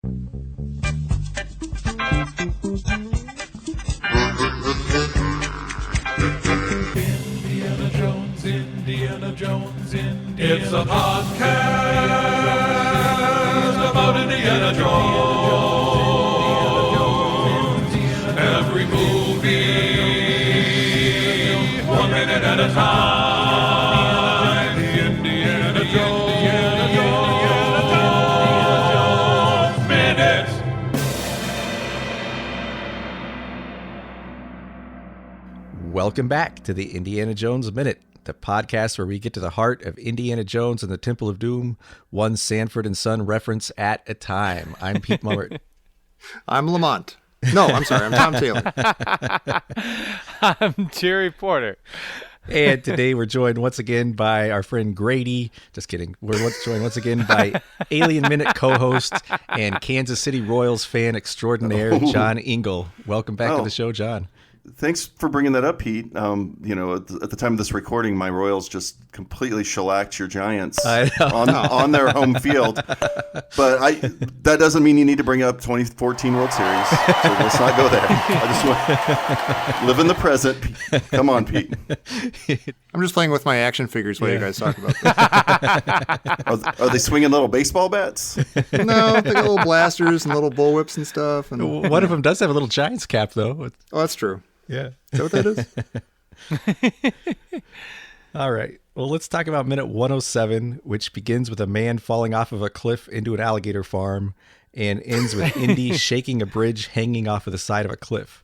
Indiana Jones, Indiana Jones, Indiana. It's a podcast about Indiana Jones. Every movie, 1 minute at a time. Indiana Jones, Indiana Jones minutes. Welcome back to the Indiana Jones Minute, the podcast where we get to the heart of Indiana Jones and the Temple of Doom, one Sanford and Son reference at a time. I'm Pete Mullert. I'm Lamont. No, I'm sorry. I'm Tom Taylor. I'm Jerry Porter. And today we're joined once again by our friend Grady. Just kidding. We're joined once again by Alien Minute co-host and Kansas City Royals fan extraordinaire, John Ingle. Welcome back to the show, John. Thanks for bringing that up, Pete. At the time of this recording, my Royals just completely shellacked your Giants on their home field. But that doesn't mean you need to bring up 2014 World Series. So let's not go there. I just want live in the present. Come on, Pete. I'm just playing with my action figures while you guys talk about this. Are they swinging little baseball bats? No, they got little blasters and little bullwhips and stuff. And one of them does have a little Giants cap, though. Oh, that's true. Yeah. Is that what that is? All right. Well, let's talk about minute 107, which begins with a man falling off of a cliff into an alligator farm and ends with Indy shaking a bridge hanging off of the side of a cliff.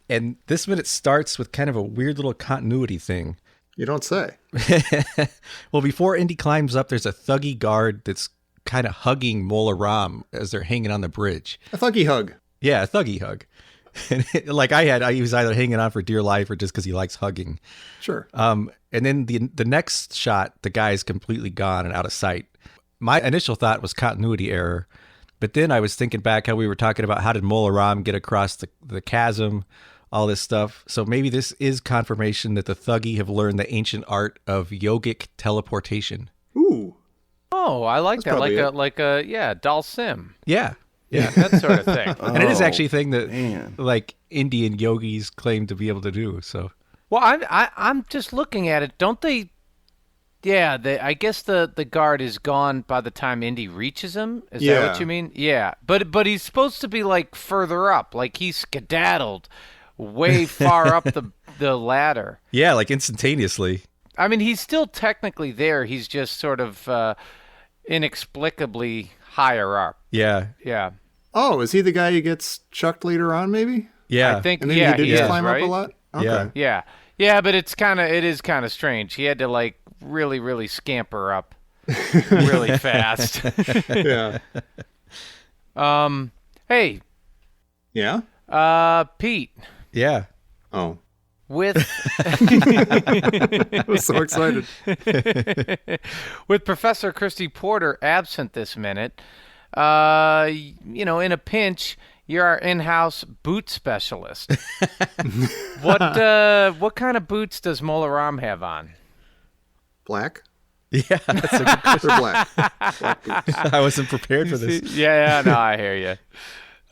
And this minute starts with kind of a weird little continuity thing. You don't say. Well, before Indy climbs up, there's a thuggy guard that's kind of hugging Mola Ram as they're hanging on the bridge. A thuggy hug. Yeah, a thuggy hug. And he was either hanging on for dear life or just because he likes hugging. Sure. And then the next shot, the guy is completely gone and out of sight. My initial thought was continuity error, but then I was thinking back how we were talking about how did Mola Ram get across the chasm, all this stuff. So maybe this is confirmation that the Thuggy have learned the ancient art of yogic teleportation. Ooh. Oh, I like That's that. Like a doll sim. Yeah. Yeah, that sort of thing. And it is actually a thing that man. like Indian yogis claim to be able to do. So. Well, I'm just looking at it. Don't they? Yeah, I guess the guard is gone by the time Indy reaches him. Is that what you mean? Yeah, but he's supposed to be like further up, like he's skedaddled way far up the ladder. Yeah, like instantaneously. I mean, he's still technically there. He's just sort of inexplicably higher up. Yeah. Yeah. Oh, is he the guy who gets chucked later on, maybe? Yeah. I think. And then Yeah, he did he just is, climb right? up a lot? Okay. Yeah. Yeah. Yeah, but it is kind of strange. He had to like really, really scamper up really fast. Yeah. Hey, Yeah? Pete, Yeah. Oh. with I was so excited. with Professor Christy Porter absent this minute, in a pinch, you're our in-house boot specialist. What kind of boots does Mola Ram have on? Black? Yeah. That's a good question. They're black. Black boots. I wasn't prepared for this. Yeah, no, I hear you.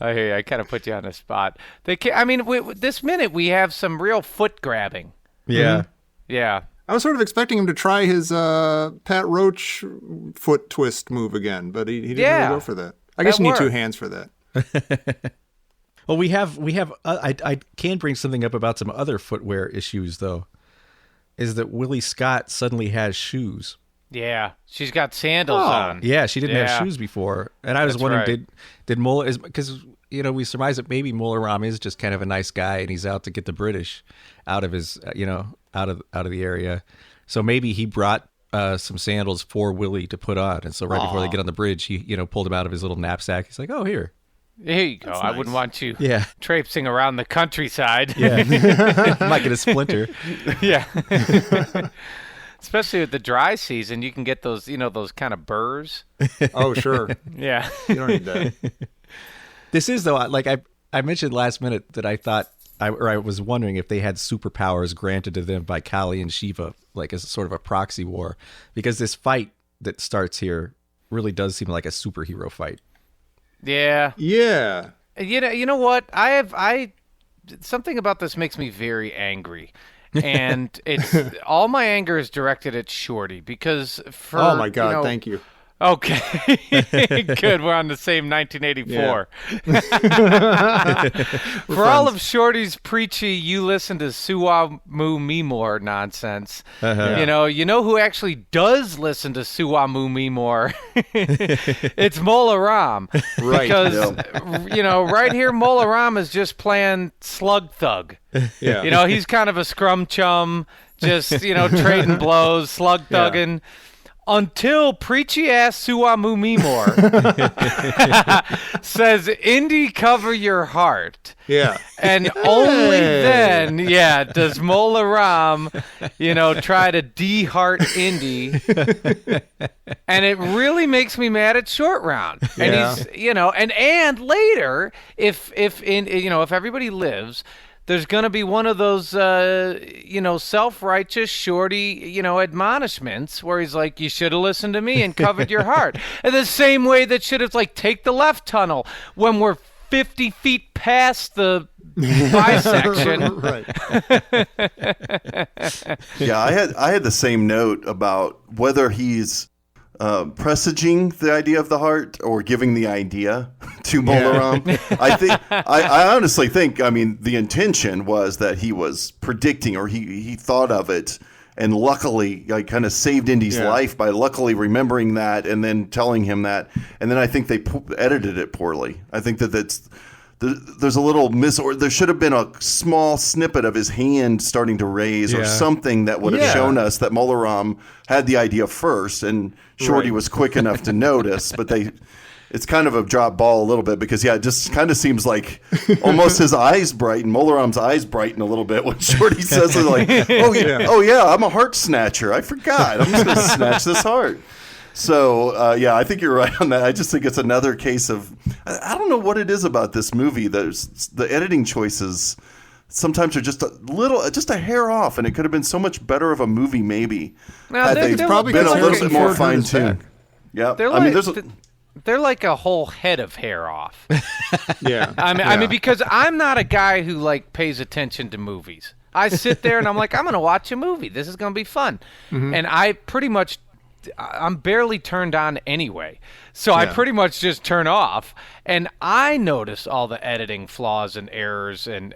I kind of put you on the spot. This minute we have some real foot grabbing. Yeah. Yeah. I was sort of expecting him to try his Pat Roach foot twist move again, but he didn't really go for that. I guess you need two hands for that. Well, we have. I can bring something up about some other footwear issues, though. Is that Willie Scott suddenly has shoes? Yeah, she's got sandals on. Yeah, she didn't have shoes before, and I was That's wondering, right. did Mola is because we surmise that maybe Mola Ram is just kind of a nice guy, and he's out to get the British out of his out of the area. So maybe he brought some sandals for Willie to put on, and so right before they get on the bridge, he pulled them out of his little knapsack. He's like, "Oh, here." Here you go. That's I nice. wouldn't want you Yeah. traipsing around the countryside. Yeah, might get a splinter. Yeah. Especially with the dry season, you can get those, those kind of burrs. Oh, sure. Yeah. You don't need that. This is though, like I mentioned last minute that I thought I was wondering if they had superpowers granted to them by Kali and Shiva, like as sort of a proxy war, because this fight that starts here really does seem like a superhero fight. Yeah. Yeah. You know what? Something about this makes me very angry. And it's all my anger is directed at Shorty because oh my God, thank you. Okay, good. We're on the same 1984. Yeah. For all of Shorty's preachy, you listen to Suwa Mu Me More nonsense. Uh-huh. You know who actually does listen to Suwa Mu Me More? It's Mola Ram. Right. Because, right here, Mola Ram is just playing slug thug. Yeah. He's kind of a scrum chum, just, trading blows, slug thugging. Yeah. Until preachy ass Suwamu Mimor says, "Indy, cover your heart." Yeah. And only then, does Mola Ram, try to de-heart Indy. And it really makes me mad at Short Round. And he's, and later, if everybody lives, there's going to be one of those, self-righteous Shorty, admonishments where he's like, you should have listened to me and covered your heart. In the same way that should have, take the left tunnel when we're 50 feet past the bisection. Right. Yeah, I had the same note about whether he's presaging the idea of the heart or giving the idea to Mola Ram. I honestly think, the intention was that he was predicting or he thought of it and luckily kind of saved Indy's life by luckily remembering that and then telling him that. And then I think they edited it poorly. I think there's a little or there should have been a small snippet of his hand starting to raise or something that would have shown us that Mola Ram had the idea first and Shorty was quick enough to notice, but it's kind of a drop ball a little bit because it just kind of seems like almost his eyes brighten, Mola Ram's eyes brighten a little bit when Shorty says it oh yeah, I'm a heart snatcher. I forgot. I'm just going to snatch this heart. So, I think you're right on that. I just think it's another case of, I don't know what it is about this movie. There's the editing choices sometimes are just a hair off, and it could have been so much better of a movie maybe. Now, had they probably been a little bit more fine-tuned. Yeah, they're like a whole head of hair off. Yeah. I mean, because I'm not a guy who pays attention to movies. I sit there and I'm like, I'm going to watch a movie. This is going to be fun. Mm-hmm. And I'm barely turned on anyway. So I pretty much just turn off. And I notice all the editing flaws and errors and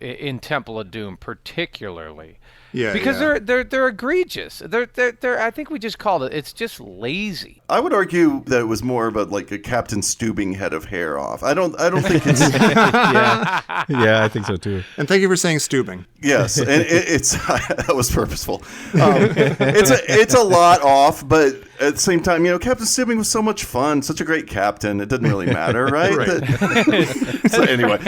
in Temple of Doom particularly. Yeah, because they're egregious. They're I think we just called it. It's just lazy. I would argue that it was more about like a Captain Steubing head of hair off. I don't think it's. I think so too. And thank you for saying Steubing. Yes, and it's that was purposeful. It's a lot off, but at the same time, Captain Steubing was so much fun, such a great captain. It didn't really matter, right? So anyway,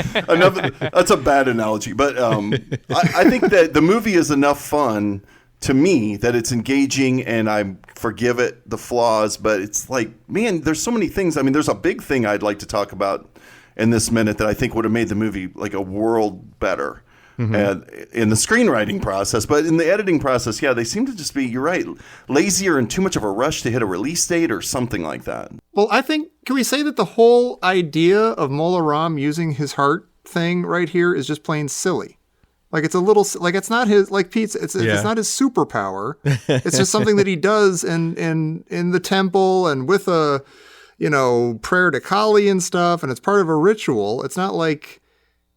that's a bad analogy, but I think that the movie is enough fun to me that it's engaging and I forgive it the flaws, but it's like, man, there's so many things. I mean, there's a big thing I'd like to talk about in this minute that I think would have made the movie like a world better. Mm-hmm. In the screenwriting process, but in the editing process, they seem to just be, you're right, lazier and too much of a rush to hit a release date or something like that. Well, I think, can we say that the whole idea of Mola Ram using his heart thing right here is just plain silly? Like it's a little, like it's not his, like Pete's, it's not his superpower. It's just something that he does in the temple and with a, prayer to Kali and stuff, and it's part of a ritual. It's not like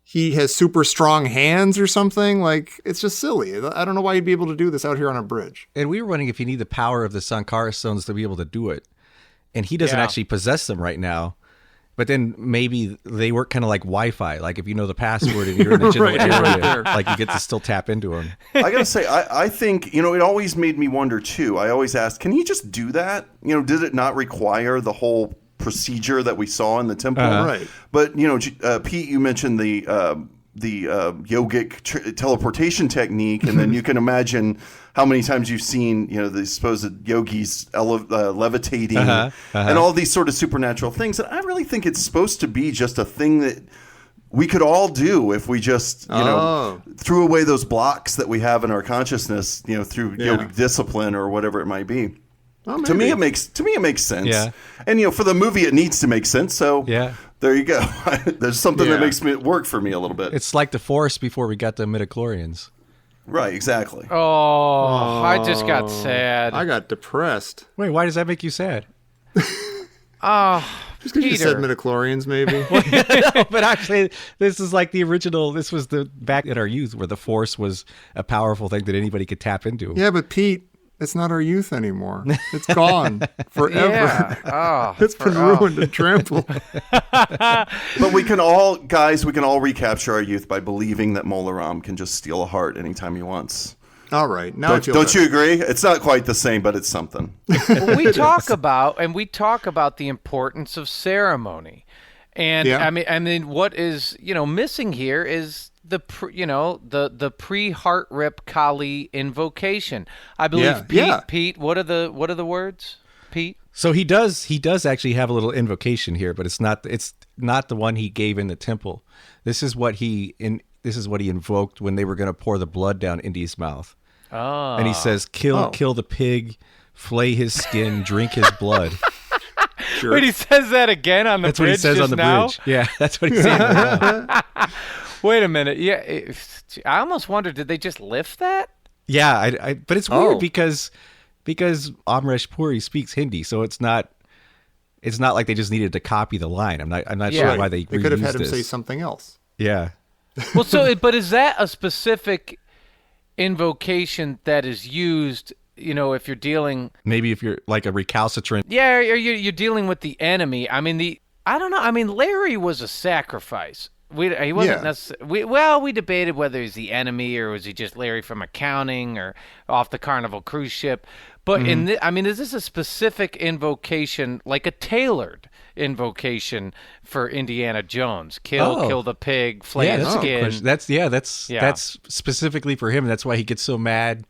he has super strong hands or something. Like, it's just silly. I don't know why he'd be able to do this out here on a bridge. And we were wondering if you need the power of the Sankara stones to be able to do it. And he doesn't actually possess them right now. But then maybe they work kind of like Wi-Fi. Like if you know the password and you're in the general area, like you get to still tap into them. I got to say, I think, it always made me wonder too. I always asked, can he just do that? Did it not require the whole procedure that we saw in the temple? Right. But Pete, you mentioned the yogic teleportation technique, and then you can imagine how many times you've seen the supposed yogis levitating and all these sort of supernatural things. And I really think it's supposed to be just a thing that we could all do if we just threw away those blocks that we have in our consciousness through yogic discipline or whatever it might be. Oh, to me, it makes sense. Yeah. And for the movie, it needs to make sense. So Yeah. there you go. There's something that makes it work for me a little bit. It's like the Force before we got the midichlorians. Right, exactly. Oh, I just got sad. I got depressed. Wait, why does that make you sad? Oh, Just because you said Peter. midichlorians, maybe. But actually, this is like the original. This was the back in our youth where the Force was a powerful thing that anybody could tap into. Yeah, but Pete, it's not our youth anymore. It's gone forever. Yeah. Oh, It's been ruined and trampled. But we can all recapture our youth by believing that Mola Ram can just steal a heart anytime he wants. All right. Now I feel Don't better. you agree? It's not quite the same, but it's something. we talk about the importance of ceremony, and Yeah. I mean, what is missing here is the pre-heart rip Kali invocation. I believe Pete. What are the words, Pete? So he does actually have a little invocation here, but it's not the one he gave in the temple. This is what he invoked when they were going to pour the blood down Indy's mouth. Oh. And he says, kill the pig, flay his skin, drink his blood. Sure. Wait, he says that again on the That's bridge what he says just on the now? bridge. Yeah, that's what he's saying right now. Wait a minute. Yeah, I almost wondered, did they just lift that? Yeah, but it's weird Oh. because Amresh Puri speaks Hindi, so it's not like they just needed to copy the line. I'm not Yeah. sure why they They could have had him reused say this. something else. Yeah. Well, but is that a specific invocation that is used, if you're dealing... Maybe if you're like a recalcitrant. Yeah, or you're dealing with the enemy. I mean, I don't know. I mean, Larry was a sacrifice. He wasn't necessarily... We debated whether he's the enemy or was he just Larry from accounting or off the Carnival cruise ship. But is this a specific invocation, like a tailored invocation for Indiana Jones? Kill the pig, flay Yeah, his that's a good skin. question. That's specifically for him. That's why he gets so mad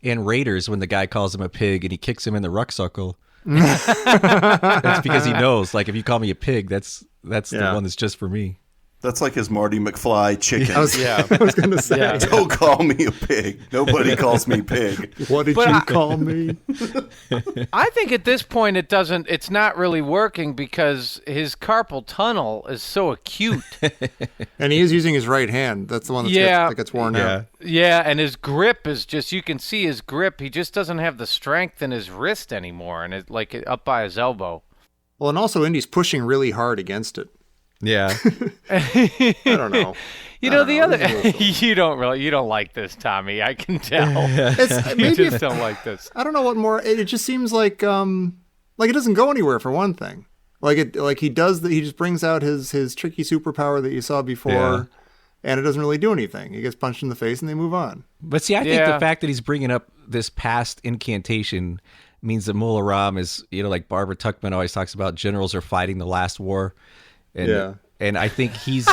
in Raiders when the guy calls him a pig and he kicks him in the rucksuckle. That's because he knows, like, if you call me a pig, that's the one that's just for me. That's like his Marty McFly chicken. I was going to say. Yeah. Don't call me a pig. Nobody calls me pig. What did you call me? I think at this point it's not really working because his carpal tunnel is so acute. And he is using his right hand. That's the one that gets worn out. Yeah, and his grip is just, you can see his grip. He just doesn't have the strength in his wrist anymore, and it's like up by his elbow. Well, and also Indy's pushing really hard against it. Yeah. I don't know. You don't like this, Tommy. I can tell. It's, You maybe just don't like this. I don't know what more. It just seems like it doesn't go anywhere for one thing. He just brings out his tricky superpower that you saw before, and it doesn't really do anything. He gets punched in the face and they move on. But see, I think the fact that he's bringing up this past incantation means that Mola Ram is, like Barbara Tuchman always talks about, generals are fighting the last war. And I think he's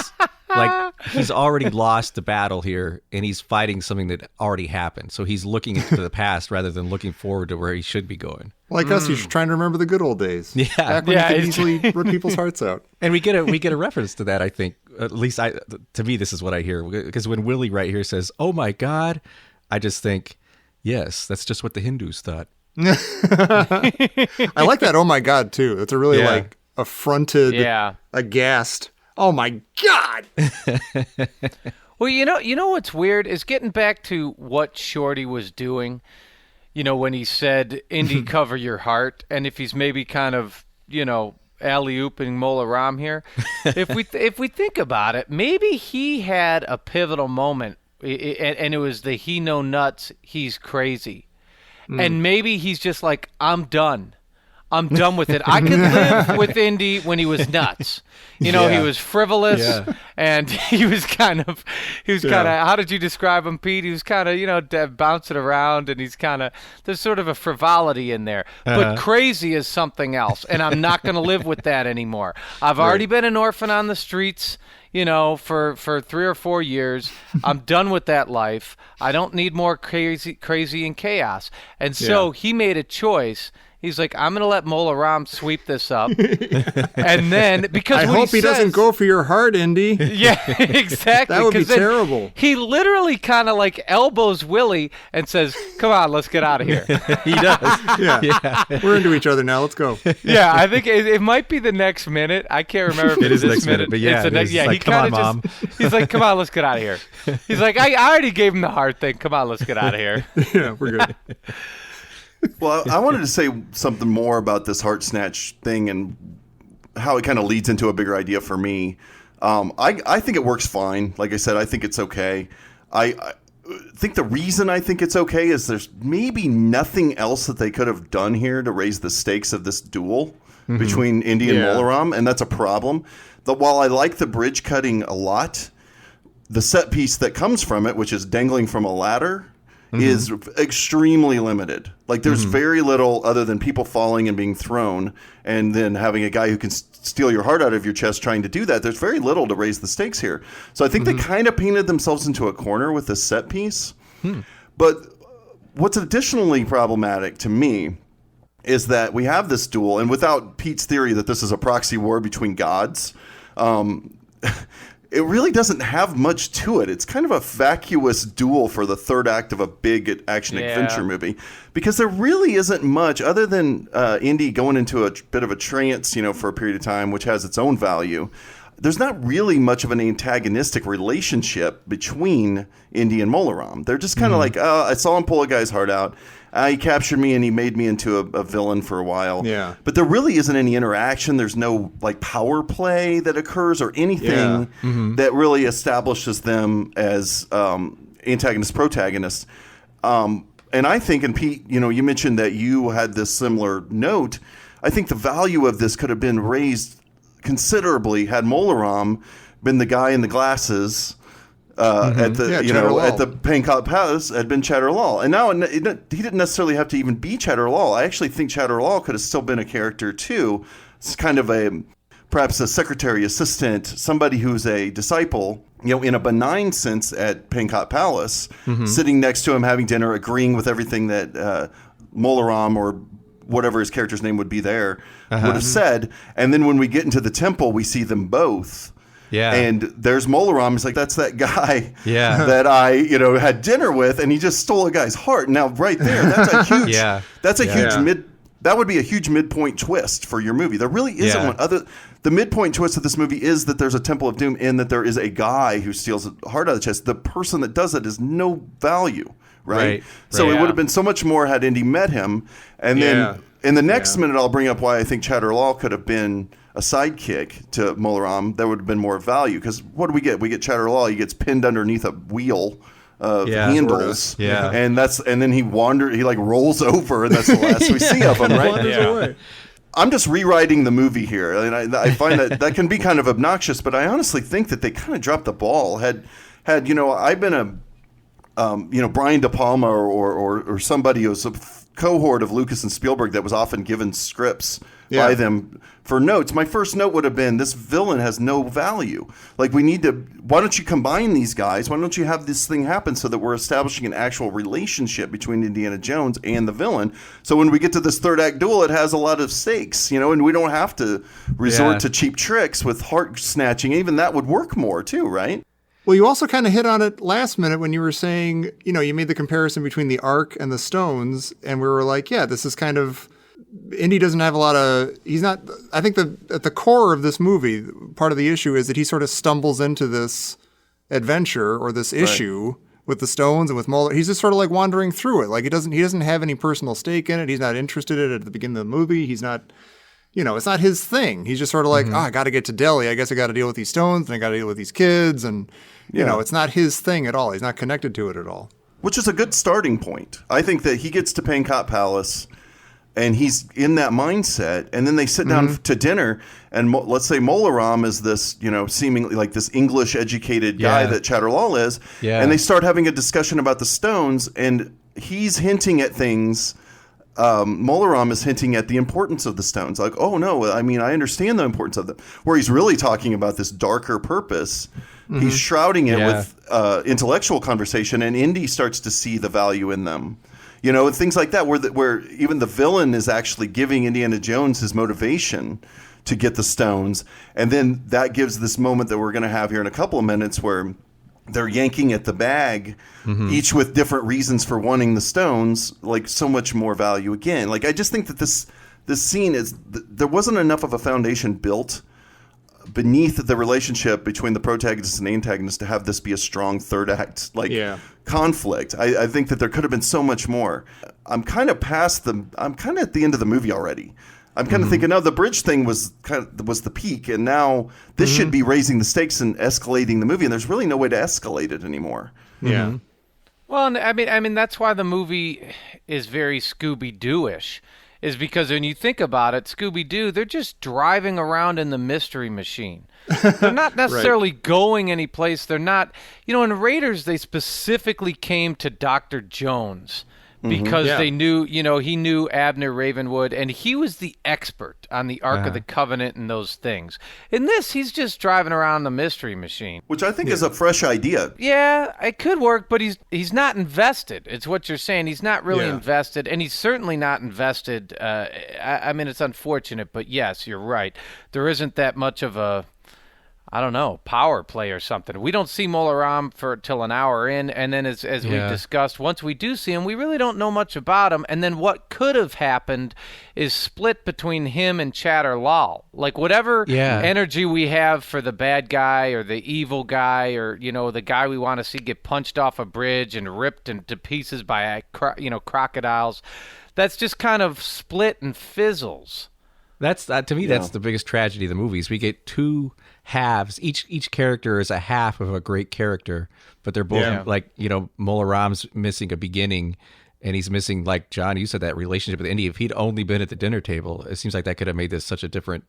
he's already lost the battle here, and he's fighting something that already happened. So he's looking into the past rather than looking forward to where he should be going. Like us, he's trying to remember the good old days. Yeah. Back when he could easily rip people's hearts out. And we get a reference to that, I think. At least to me, this is what I hear. Because when Willie right here says, "Oh my God," I just think, yes, that's just what the Hindus thought. I like that. Oh my God, too. That's a really affronted, aghast. Oh my God. Well, you know what's weird is getting back to what Shorty was doing. When he said, "Indy, cover your heart," and if he's maybe kind of, alley-ooping Mola Ram here. If we think about it, maybe he had a pivotal moment, and it was the he no nuts, he's crazy. And maybe he's just like, I'm done with it. I could live with Indy when he was nuts. He was frivolous and he was kind of, how did you describe him, Pete? He was kind of, bouncing around, and there's sort of a frivolity in there. But crazy is something else, and I'm not going to live with that anymore. I've already been an orphan on the streets, for 3 or 4 years. I'm done with that life. I don't need more crazy and chaos. And so he made a choice. He's like, I'm going to let Mola Ram sweep this up. And then, because I hope he doesn't go for your heart, Indy. Yeah, exactly. That would be terrible. He literally kind of like elbows Willie and says, come on, let's get out of here. He does. Yeah. We're into each other now. Let's go. Yeah, I think it might be the next minute. I can't remember if it is this next minute, but yeah, yeah. Like, He come on, kind of Mom. he's like, come on, let's get out of here. He's like, I already gave him the heart thing. Come on, let's get out of here. Yeah, we're good. Well, I wanted to say something more about this heart snatch thing and how it kind of leads into a bigger idea for me. I think it works fine. Like I said, I think it's okay. I think the reason I think it's okay is there's maybe nothing else that they could have done here to raise the stakes of this duel between Indy and Mola Ram, and that's a problem. While I like the bridge cutting a lot, the set piece that comes from it, which is dangling from a ladder, is extremely limited. Like there's very little other than people falling and being thrown, and then having a guy who can steal your heart out of your chest trying to do that. There's very little to raise the stakes here. So I think they kind of painted themselves into a corner with this set piece. But what's additionally problematic to me is that we have this duel, and without Pete's theory that this is a proxy war between gods, it really doesn't have much to it. It's kind of a vacuous duel for the third act of a big action adventure movie, because there really isn't much other than Indy going into a bit of a trance, for a period of time, which has its own value. There's not really much of an antagonistic relationship between Indy and Mola Ram. They're just kind of like, oh, I saw him pull a guy's heart out. He captured me and he made me into a villain for a while. Yeah. But there really isn't any interaction. There's no power play that occurs or anything that really establishes them as antagonist, protagonist. And I think, and Pete, you mentioned that you had this similar note. I think the value of this could have been raised considerably had Mola Ram been the guy in the glasses at the at the Pankot Palace had been Cheddarlaw, and now he didn't necessarily have to even be Cheddarlaw. I actually think Cheddarlaw could have still been a character too. It's kind of perhaps a secretary assistant, somebody who's a disciple, in a benign sense at Pankot Palace, sitting next to him having dinner, agreeing with everything that Mola Ram or whatever his character's name would be there would have said. And then when we get into the temple, we see them both. Yeah. And there's Mola Ram. He's like, that's that guy that I, had dinner with, and he just stole a guy's heart. Now, right there, that's a huge, that would be a huge midpoint twist for your movie. There really isn't one. The midpoint twist of this movie is that there's a Temple of Doom and that there is a guy who steals a heart out of the chest. The person that does it is no value, right? So it would have been so much more had Indy met him. And then in the next minute, I'll bring up why I think Cheddarlaw could have been a sidekick to Mola Ram. That would have been more value, because what do we get? We get Cheddarlaw. He gets pinned underneath a wheel of handles, and then he rolls over, and that's the last we see of him, right? I'm just rewriting the movie here, and I find that can be kind of obnoxious, but I honestly think that they kind of dropped the ball. Had I've been a Brian De Palma or somebody who's a cohort of Lucas and Spielberg that was often given scripts by them for notes, my first note would have been, this villain has no value. Why don't you combine these guys? Why don't you have this thing happen so that we're establishing an actual relationship between Indiana Jones and the villain? So when we get to this third act duel, it has a lot of stakes, and we don't have to resort to cheap tricks with heart snatching. Even that would work more too, right? Well, you also kind of hit on it last minute when you were saying, you made the comparison between the Ark and the Stones, and we were like, this is kind of, Indy doesn't have a lot of, I think at the core of this movie, part of the issue is that he sort of stumbles into this adventure or this issue with the Stones and with Mola. He's just sort of wandering through it. He doesn't have any personal stake in it. He's not interested in it at the beginning of the movie. He's not, it's not his thing. He's just sort of I got to get to Delhi. I guess I got to deal with these Stones and I got to deal with these kids. And, it's not his thing at all. He's not connected to it at all. Which is a good starting point. I think that he gets to Pankot Palace and he's in that mindset. And then they sit down to dinner. And let's say Mola Ram is this, seemingly like this English educated guy that Cheddarlaw is. Yeah. And they start having a discussion about the Stones. And he's hinting at things. Mola Ram is hinting at the importance of the Stones. Oh, no, I understand the importance of them. Where he's really talking about this darker purpose. He's shrouding it with intellectual conversation, and Indy starts to see the value in them. You know, things like that, where even the villain is actually giving Indiana Jones his motivation to get the stones. And then that gives this moment that we're going to have here in a couple of minutes where they're yanking at the bag, each with different reasons for wanting the stones, like so much more value again. Like, I just think that this scene there wasn't enough of a foundation built beneath the relationship between the protagonist and antagonist to have this be a strong third act conflict. I think that there could have been so much more. I'm kind of at the end of the movie already. I'm kind of thinking, no, the bridge thing was the peak, and now this should be raising the stakes and escalating the movie, and there's really no way to escalate it anymore. Yeah. Well, and I mean that's why the movie is very Scooby-Doo-ish, is because when you think about it, Scooby-Doo, they're just driving around in the mystery machine. They're not necessarily going any place. They're not, in Raiders, they specifically came to Dr. Jones because they knew, he knew Abner Ravenwood, and he was the expert on the Ark of the Covenant and those things. In this, he's just driving around the mystery machine. Which I think is a fresh idea. Yeah, it could work, but he's not invested. It's what you're saying. He's not really invested, and he's certainly not invested. I mean, it's unfortunate, but yes, you're right. There isn't that much of a, power play or something. We don't see Mola Ram till an hour in, and then as we've discussed, once we do see him, we really don't know much about him. And then what could have happened is split between him and Chatter Lal. Like, whatever energy we have for the bad guy or the evil guy or, the guy we want to see get punched off a bridge and ripped into pieces by, crocodiles, that's just kind of split and fizzles. That's to me, that's the biggest tragedy of the movies. We get two halves. Each character is a half of a great character, but they're both Mola Ram's missing a beginning, and he's missing, like John, you said, that relationship with Indy. If he'd only been at the dinner table, it seems like that could have made this such a different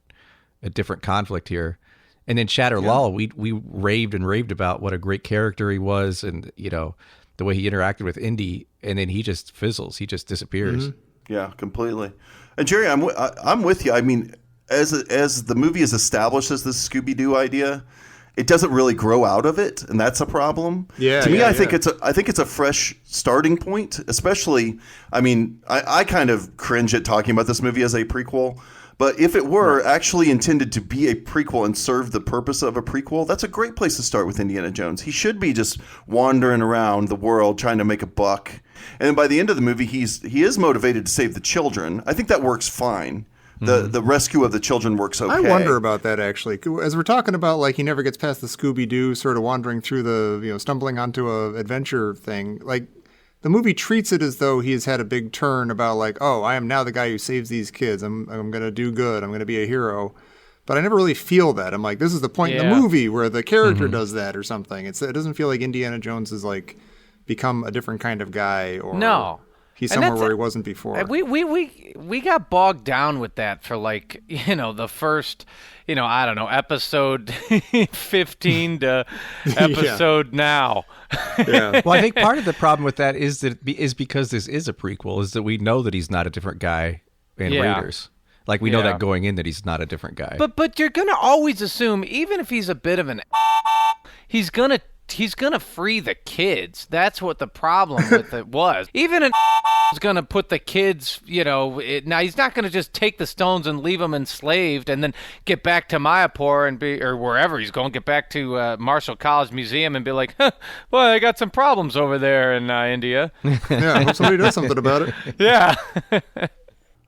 conflict here. And then Chatter Lal, we raved and raved about what a great character he was, and the way he interacted with Indy, and then he just fizzles. He just disappears. Yeah, completely. And Jerry, I'm with you. I mean, as the movie is established as this Scooby-Doo idea, it doesn't really grow out of it, and that's a problem. Yeah. To me, I think it's a fresh starting point. Especially, I mean, I kind of cringe at talking about this movie as a prequel. But if it were actually intended to be a prequel and serve the purpose of a prequel, that's a great place to start with Indiana Jones. He should be just wandering around the world trying to make a buck. And then by the end of the movie, he is motivated to save the children. I think that works fine. The rescue of the children works okay. I wonder about that, actually. As we're talking about, like, he never gets past the Scooby-Doo sort of wandering through the, stumbling onto a adventure thing. Like, the movie treats it as though he's had a big turn about, like, oh, I am now the guy who saves these kids. I'm going to do good. I'm going to be a hero. But I never really feel that. I'm like, this is the point in the movie where the character does that or something. It doesn't feel like Indiana Jones is, like, become a different kind of guy, or he's somewhere where he wasn't before. We got bogged down with that for, like, the first, episode 15 to episode now. Well, I think part of the problem with that is because this is a prequel, is that we know that he's not a different guy in Raiders. Like, we know that going in, that he's not a different guy. But you're gonna always assume, even if he's a bit of an he's gonna free the kids. That's what the problem with it was. Even an is going to put the kids, now he's not going to just take the stones and leave them enslaved and then get back to Mayapur or wherever he's going, get back to Marshall College Museum and be like, boy, I got some problems over there in India. Yeah, I hope somebody does something about it. Yeah.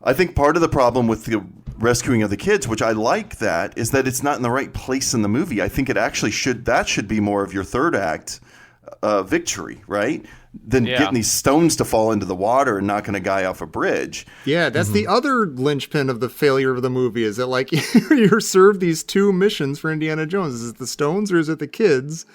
I think part of the problem with the rescuing of the kids, which I like that, is that it's not in the right place in the movie. I think it actually should be more of your third act victory, right? Than getting these stones to fall into the water and knocking a guy off a bridge. Yeah, that's the other linchpin of the failure of the movie, is that, like, you're served these two missions for Indiana Jones. Is it the stones or is it the kids?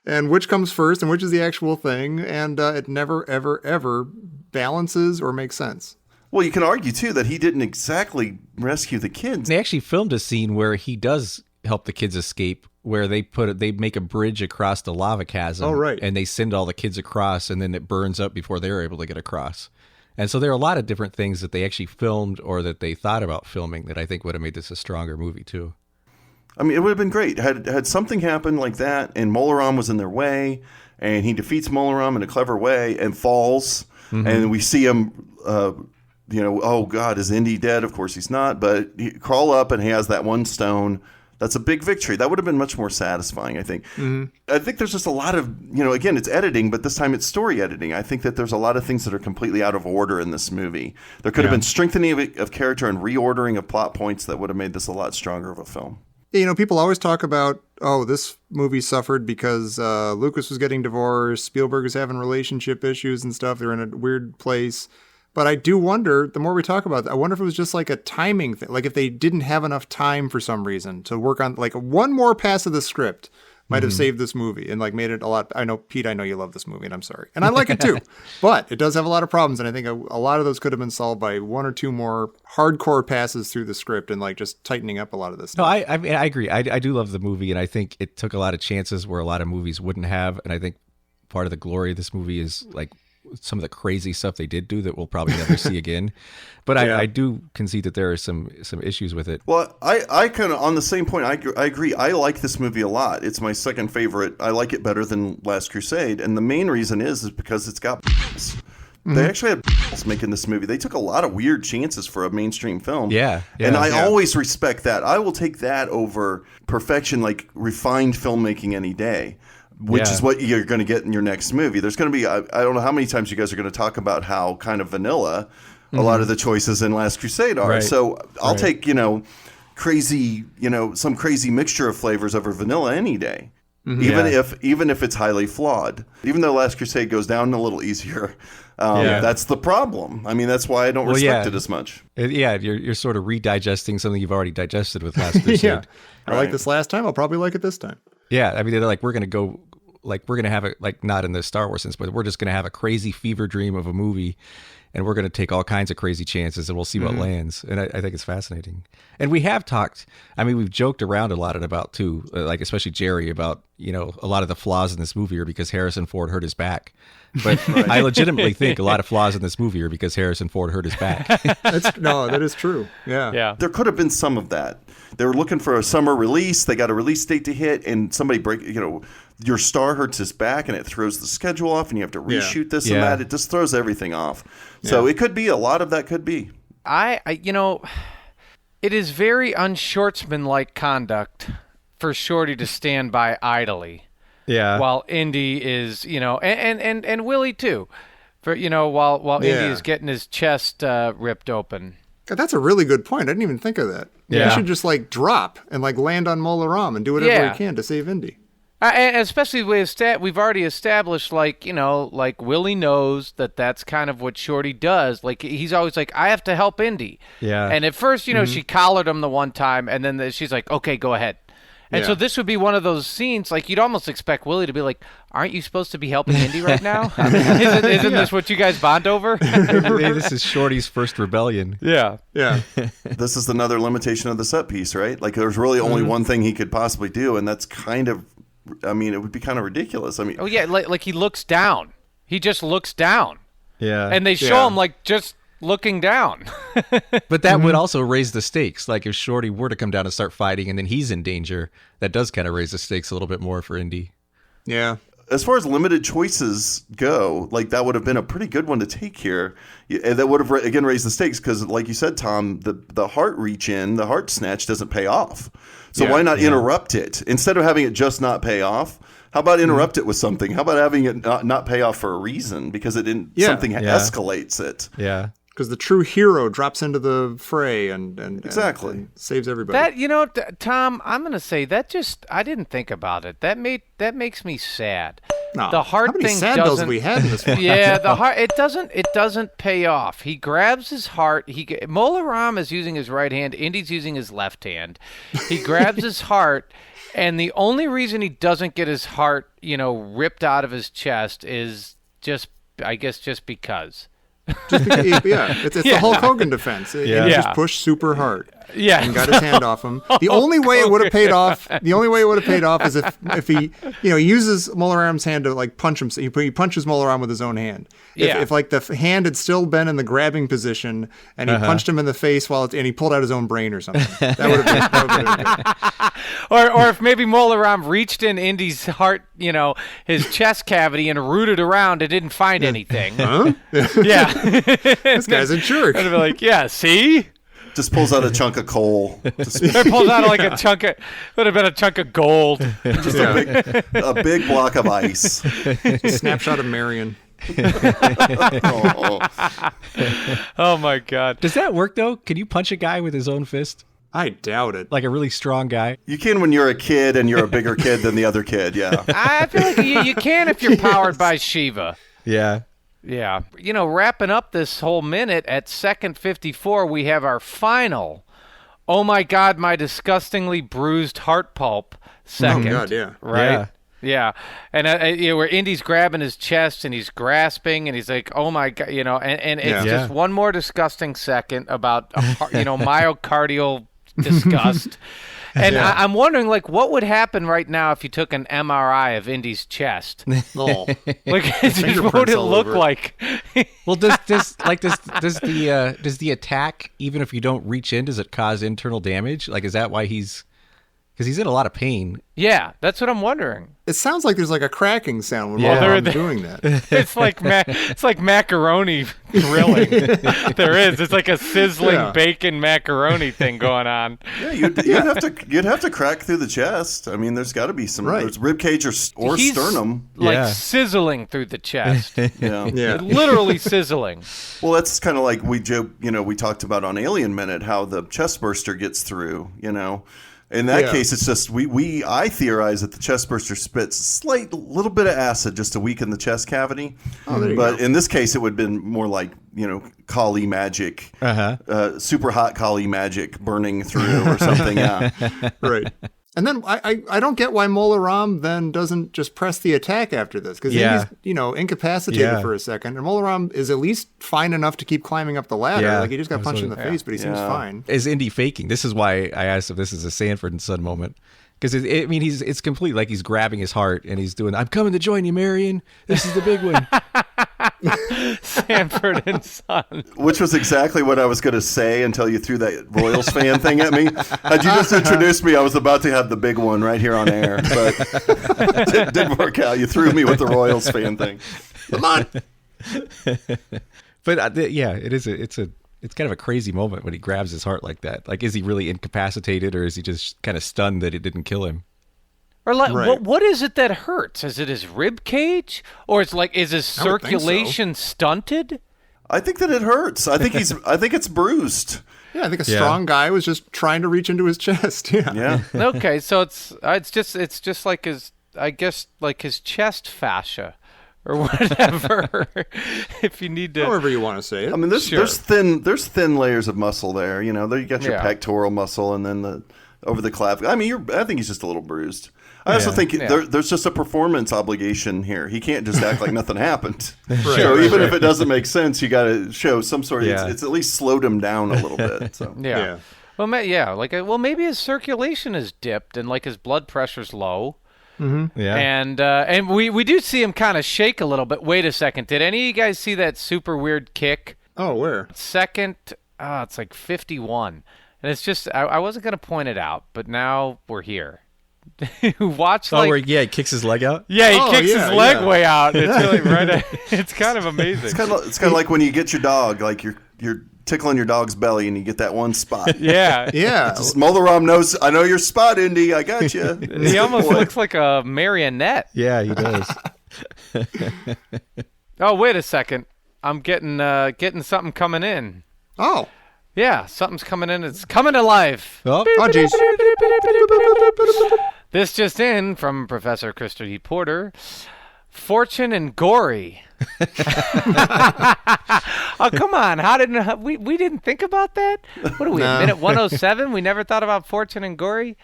And which comes first and which is the actual thing? And it never, ever, ever balances or makes sense. Well, you can argue, too, that he didn't exactly rescue the kids. They actually filmed a scene where he does help the kids escape, where they make a bridge across the lava chasm. Oh, right. And they send all the kids across, and then it burns up before they're able to get across. And so there are a lot of different things that they actually filmed or that they thought about filming that I think would have made this a stronger movie, too. I mean, it would have been great. Had something happened like that, and Mola Ram was in their way, and he defeats Mola Ram in a clever way and falls. and we see him. Oh God, is Indy dead? Of course he's not. But he crawl up and he has that one stone. That's a big victory. That would have been much more satisfying, I think. I think there's just a lot of, again, it's editing, but this time it's story editing. I think that there's a lot of things that are completely out of order in this movie. There could have been strengthening of character and reordering of plot points that would have made this a lot stronger of a film. People always talk about, this movie suffered because Lucas was getting divorced, Spielberg is having relationship issues and stuff. They're in a weird place. But I do wonder, the more we talk about it, I wonder if it was just like a timing thing. Like if they didn't have enough time for some reason to work on, like one more pass of the script might have saved this movie and like made it a lot. I know, Pete, I know you love this movie and I'm sorry. And I like it too. But it does have a lot of problems. And I think a lot of those could have been solved by one or two more hardcore passes through the script and like just tightening up a lot of this stuff. No, I mean, I agree. I do love the movie. And I think it took a lot of chances where a lot of movies wouldn't have. And I think part of the glory of this movie is like some of the crazy stuff they did do that we'll probably never see again. But I do concede that there are some issues with it. Well, I kind of, on the same point, I agree. I like this movie a lot. It's my second favorite. I like it better than Last Crusade. And the main reason is because it's got balls. They actually had balls making this movie. They took a lot of weird chances for a mainstream film. And I always respect that. I will take that over perfection, like refined filmmaking any day. Which is what you're going to get in your next movie. There's going to be, I don't know how many times you guys are going to talk about how kind of vanilla a lot of the choices in Last Crusade are. Right. So I'll take, crazy, some crazy mixture of flavors over vanilla any day. Even if it's highly flawed. Even though Last Crusade goes down a little easier, that's the problem. I mean, that's why I don't respect it as much. You're sort of redigesting something you've already digested with Last Crusade. I liked this last time. I'll probably like it this time. Yeah, I mean, they're like, we're going to have it, like, not in the Star Wars sense, but we're just going to have a crazy fever dream of a movie, and we're going to take all kinds of crazy chances, and we'll see what lands. And I think it's fascinating. And we have talked, I mean, we've joked around a lot about, too, like, especially Jerry, about, a lot of the flaws in this movie are because Harrison Ford hurt his back. But I legitimately think a lot of flaws in this movie are because Harrison Ford hurt his back. That is true. Yeah. There could have been some of that. They were looking for a summer release. They got a release date to hit, and somebody your star hurts his back, and it throws the schedule off, and you have to reshoot this and that. It just throws everything off. So it could be a lot of that. Could be. It is very unshortsmanlike conduct for Shorty to stand by idly. Yeah. While Indy is, and Willie too, for while Indy is getting his chest ripped open. God, that's a really good point. I didn't even think of that. Yeah. He should just like drop and like land on Mola Ram and do whatever he can to save Indy. And especially we've already established, like Willie knows that's kind of what Shorty does. Like he's always like, I have to help Indy. Yeah. And at first, she collared him the one time, and then she's like, okay, go ahead. And so this would be one of those scenes, like you'd almost expect Willie to be like, aren't you supposed to be helping Indy right now? Isn't this what you guys bond over? This is Shorty's first rebellion. Yeah. This is another limitation of the set piece, right? Like there's really only one thing he could possibly do, and that's kind of, it would be kind of ridiculous. I mean, like he looks down. He just looks down. Yeah. And they show him like just looking down. But that would also raise the stakes. Like if Shorty were to come down and start fighting and then he's in danger, that does kind of raise the stakes a little bit more for Indy. Yeah. As far as limited choices go, like that would have been a pretty good one to take here. That would have, again, raised the stakes because, like you said, Tom, the heart reach in, the heart snatch doesn't pay off. So why not interrupt it? Instead of having it just not pay off, how about interrupt it with something? How about having it not pay off for a reason because it didn't something escalates it? Yeah. Because the true hero drops into the fray and exactly saves everybody. That Tom, I'm gonna say that I didn't think about it. That makes me sad. No, the heart how many thing sad doesn't. Bills we had in this one? Yeah, the heart. It doesn't pay off. He grabs his heart. Mola Ram is using his right hand. Indy's using his left hand. He grabs his heart. And the only reason he doesn't get his heart, ripped out of his chest is just because. Just because, it's the Hulk Hogan defense. He just pushed super hard. Yeah. And got his hand off him. The only way it would have paid off. The only way it would have paid off is if he, uses Mola Ram's hand to like punch him. He punches Mola Ram with his own hand. If like the hand had still been in the grabbing position and he punched him in the face and he pulled out his own brain or something. That would have been Or if maybe Mola Ram reached in Indy's heart, his chest cavity and rooted around and didn't find anything. Huh? Yeah. This guy's a jerk. I'd be like, yeah, see? Just pulls out a chunk of coal. Or pulls out like a chunk of, would have been a chunk of gold. Just a big block of ice. Snapshot of Marion. Oh my God. Does that work though? Can you punch a guy with his own fist? I doubt it. Like a really strong guy? You can when you're a kid and you're a bigger kid than the other kid, yeah. I feel like you can if you're powered by Shiva. Yeah. Yeah. Wrapping up this whole minute at second 54, we have our final, oh my God, my disgustingly bruised heart pulp second. Oh God, yeah. Right? Yeah. And where Indy's grabbing his chest and he's grasping and he's like, oh my God, and it's just one more disgusting second about, myocardial disgust. And I'm wondering, like, what would happen right now if you took an MRI of Indy's chest? Oh. Like, what would it look like? Well, does the attack, even if you don't reach in, does it cause internal damage? Like, is that why because he's in a lot of pain? Yeah, that's what I'm wondering. It sounds like there's like a cracking sound when Mola doing that. It's like macaroni grilling. There is. It's like a sizzling bacon macaroni thing going on. Yeah, you'd have to crack through the chest. I mean, there's got to be some there's rib cage or He's sternum. Like sizzling through the chest. Yeah. Literally sizzling. Well, that's kind of like we talked about on Alien Minute how the chest burster gets through. In that case, it's just I theorize that the chest burster spits little bit of acid just to weaken the chest cavity. Oh, there you but go. in this case, it would have been more like Kali magic, super hot Kali magic burning through or something. Yeah, right. And then I don't get why Mola Ram then doesn't just press the attack after this, because he's incapacitated for a second, and Mola Ram is at least fine enough to keep climbing up the ladder. Yeah, like he just got punched in the face, but he seems fine. Is Indy faking? This is why I asked if this is a Sanford and Son moment. Because it's complete. Like he's grabbing his heart and he's doing, "I'm coming to join you, Marion. This is the big one." Sanford and Son. Which was exactly what I was going to say until you threw that Royals fan thing at me. Had you just introduced me, I was about to have the big one right here on air, but it didn't work out. You threw me with the Royals fan thing. Come on. But it's kind of a crazy moment when he grabs his heart like that. Like, is he really incapacitated, or is he just kind of stunned that it didn't kill him? Or like, what is it that hurts? Is it his rib cage, or is his circulation stunted? I think that it hurts. I think it's bruised. Yeah, I think a strong guy was just trying to reach into his chest. Yeah. Okay, so it's just like his chest fascia. Or whatever, if you need to. However you want to say it. I mean, there's thin layers of muscle there. There you got your pectoral muscle, and then over the clavicle. I mean, I think he's just a little bruised. I also think there's just a performance obligation here. He can't just act like nothing happened. So even if it doesn't make sense, you got to show some sort of. It's at least slowed him down a little bit. So yeah. Well, maybe his circulation is dipped and like his blood pressure's low. Mm-hmm. Yeah, and we do see him kind of shake a little bit. Wait a second, did any of you guys see that super weird kick? Oh, where? Second, it's like 51, and it's just I wasn't gonna point it out, but now we're here. Watch. He kicks his leg out. Yeah, he kicks his leg way out. It's really it's kind of amazing. It's kind of like when you get your dog, like you're tickling your dog's belly and you get that one spot. Yeah. Mola Ram knows, I know your spot, Indy. I got you. He almost looks like a marionette. Yeah, he does. Oh, wait a second. I'm getting something coming in. Oh. Yeah, something's coming in. It's coming to life. Oh, jeez. This just in from Professor Christopher D. Porter. Fortune and Gory. Oh, come on. We didn't think about that? What are we, minute 107? We never thought about Fortune and Gory?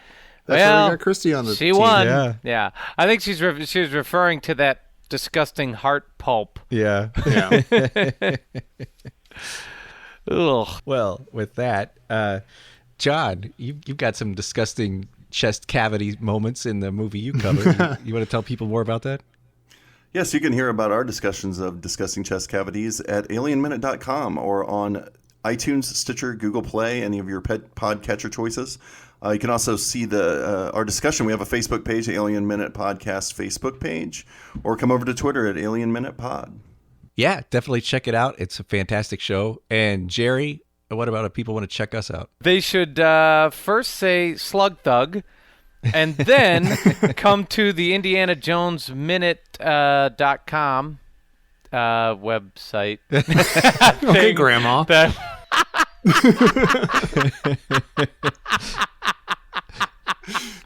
That's why we got Christy on the team. She won. Yeah. I think she was referring to that disgusting heart pulp. Yeah. Ugh. Well, with that, John, you've got some disgusting chest cavity moments in the movie you covered. You want to tell people more about that? Yes, you can hear about our discussions of discussing chest cavities at alienminute.com or on iTunes, Stitcher, Google Play, any of your pet podcatcher choices. You can also see our discussion. We have a Facebook page, Alien Minute Podcast Facebook page, or come over to Twitter at Alien Minute Pod. Yeah, definitely check it out. It's a fantastic show. And Jerry, what about if people want to check us out? They should first say Slug Thug, and then come to the IndianaJonesMinute.com website. Okay, Grandma.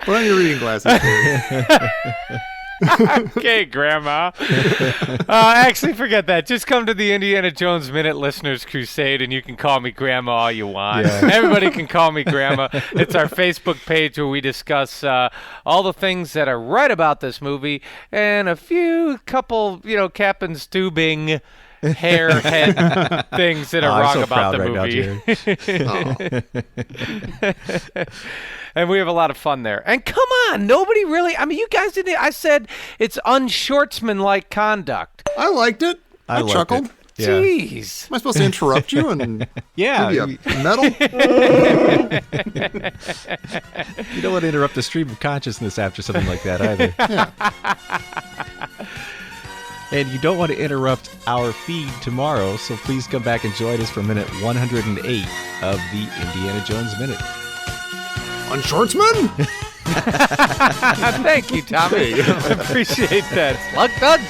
Put on your reading glasses. Okay, Grandma. Actually, forget that. Just come to the Indiana Jones Minute Listeners Crusade, and you can call me Grandma all you want. Yeah. Everybody can call me Grandma. It's our Facebook page where we discuss all the things that are right about this movie and a couple, Captain Steubing hair head things that are wrong about the movie. And we have a lot of fun there. And come on, nobody really, you guys didn't, I said it's unshortsmanlike conduct. I liked it. I chuckled. Yeah. Jeez. Am I supposed to interrupt you and give you a medal? You don't want to interrupt the stream of consciousness after something like that either. Yeah. And you don't want to interrupt our feed tomorrow, so please come back and join us for minute 108 of the Indiana Jones Minute. Unshortsman? Thank you, Tommy. I appreciate that. Slug Thug.